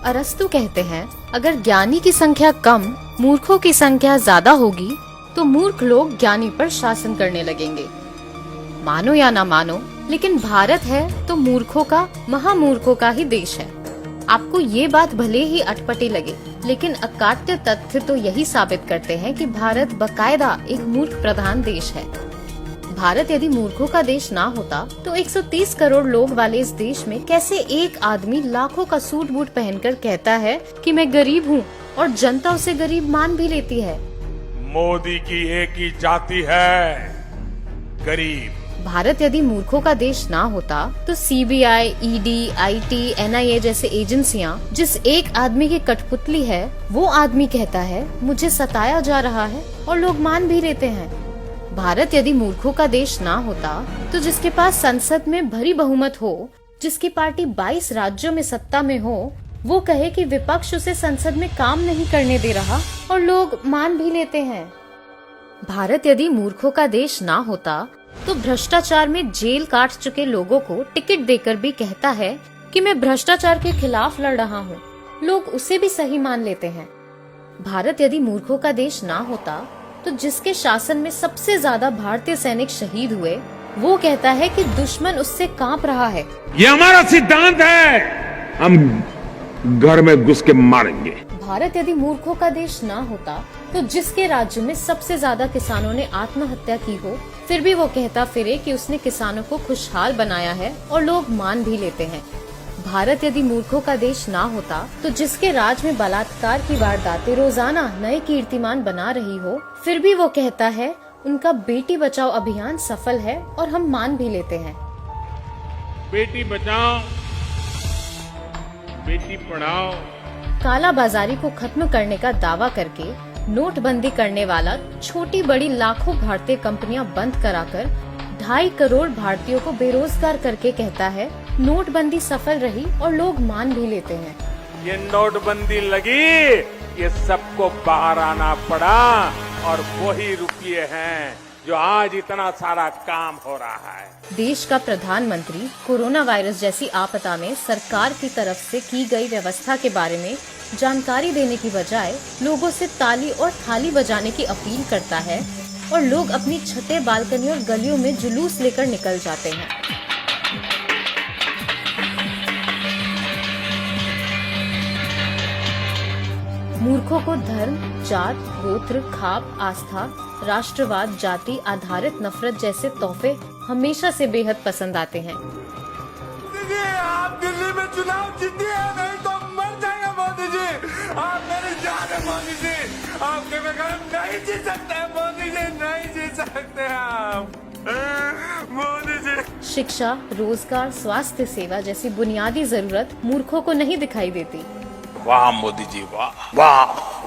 अरस्तु कहते हैं, अगर ज्ञानी की संख्या कम, मूर्खों की संख्या ज्यादा होगी तो मूर्ख लोग ज्ञानी पर शासन करने लगेंगे। मानो या ना मानो, लेकिन भारत है तो मूर्खों का, महामूर्खों का ही देश है। आपको ये बात भले ही अटपटी लगे, लेकिन अकाट्य तथ्य तो यही साबित करते हैं कि भारत बकायदा एक मूर्ख प्रधान देश है। भारत यदि मूर्खों का देश ना होता तो 130 करोड़ लोग वाले इस देश में कैसे एक आदमी लाखों का सूट बूट पहनकर कहता है कि मैं गरीब हूँ और जनता उसे गरीब मान भी लेती है। मोदी की एक ही जाति है, गरीब। भारत यदि मूर्खों का देश ना होता तो सीबीआई, ईडी, आईटी, एनआईए जैसे एजेंसियां जिस एक आदमी की कठपुतली है, वो आदमी कहता है मुझे सताया जा रहा है और लोग मान भी लेते हैं। भारत यदि मूर्खों का देश ना होता तो जिसके पास संसद में भरी बहुमत हो, जिसकी पार्टी 22 राज्यों में सत्ता में हो, वो कहे कि विपक्ष उसे संसद में काम नहीं करने दे रहा और लोग मान भी लेते हैं। भारत यदि मूर्खों का देश ना होता तो भ्रष्टाचार में जेल काट चुके लोगों को टिकट देकर भी कहता है कि मैं भ्रष्टाचार के खिलाफ लड़ रहा हूँ, लोग उसे भी सही मान लेते हैं। भारत यदि मूर्खों का देश ना होता तो जिसके शासन में सबसे ज्यादा भारतीय सैनिक शहीद हुए, वो कहता है कि दुश्मन उससे कांप रहा है। ये हमारा सिद्धांत है, हम घर में घुस के मारेंगे। भारत यदि मूर्खों का देश ना होता तो जिसके राज्य में सबसे ज्यादा किसानों ने आत्महत्या की हो, फिर भी वो कहता फिरे कि उसने किसानों को खुशहाल बनाया है और लोग मान भी लेते हैं। भारत यदि मूर्खों का देश ना होता तो जिसके राज में बलात्कार की वारदातें रोजाना नए कीर्तिमान बना रही हो, फिर भी वो कहता है उनका बेटी बचाओ अभियान सफल है और हम मान भी लेते हैं। बेटी बचाओ, बेटी पढ़ाओ। काला बाजारी को खत्म करने का दावा करके नोटबंदी करने वाला छोटी बड़ी लाखों भारतीय कंपनियां बंद कराकर 2.5 करोड़ भारतीयों को बेरोजगार करके कहता है नोटबंदी सफल रही और लोग मान भी लेते हैं। ये नोटबंदी लगी, ये सबको बाहर आना पड़ा और वही रुपये हैं जो आज इतना सारा काम हो रहा है। देश का प्रधानमंत्री कोरोना वायरस जैसी आपदा में सरकार की तरफ से की गई व्यवस्था के बारे में जानकारी देने की बजाय लोगों से ताली और थाली बजाने की अपील करता है और लोग अपनी छतें, बालकनी और गलियों में जुलूस लेकर निकल जाते हैं। मूर्खों को धर्म, जात, गोत्र, खाप, आस्था, राष्ट्रवाद, जाति आधारित नफरत जैसे तोहफे हमेशा से बेहद पसंद आते हैं। आप दिल्ली में चुनाव जीतिए, नहीं तो मर जाएंगे मोदी जी। आप मेरी जान है मोदी जी, आपके बगैर नहीं जी सकते मोदी जी, नहीं जी सकते आप मोदी जी। शिक्षा, रोजगार, स्वास्थ्य सेवा जैसी बुनियादी जरूरत मूर्खों को नहीं दिखाई देती। वाह मोदी जी, वाह वाह।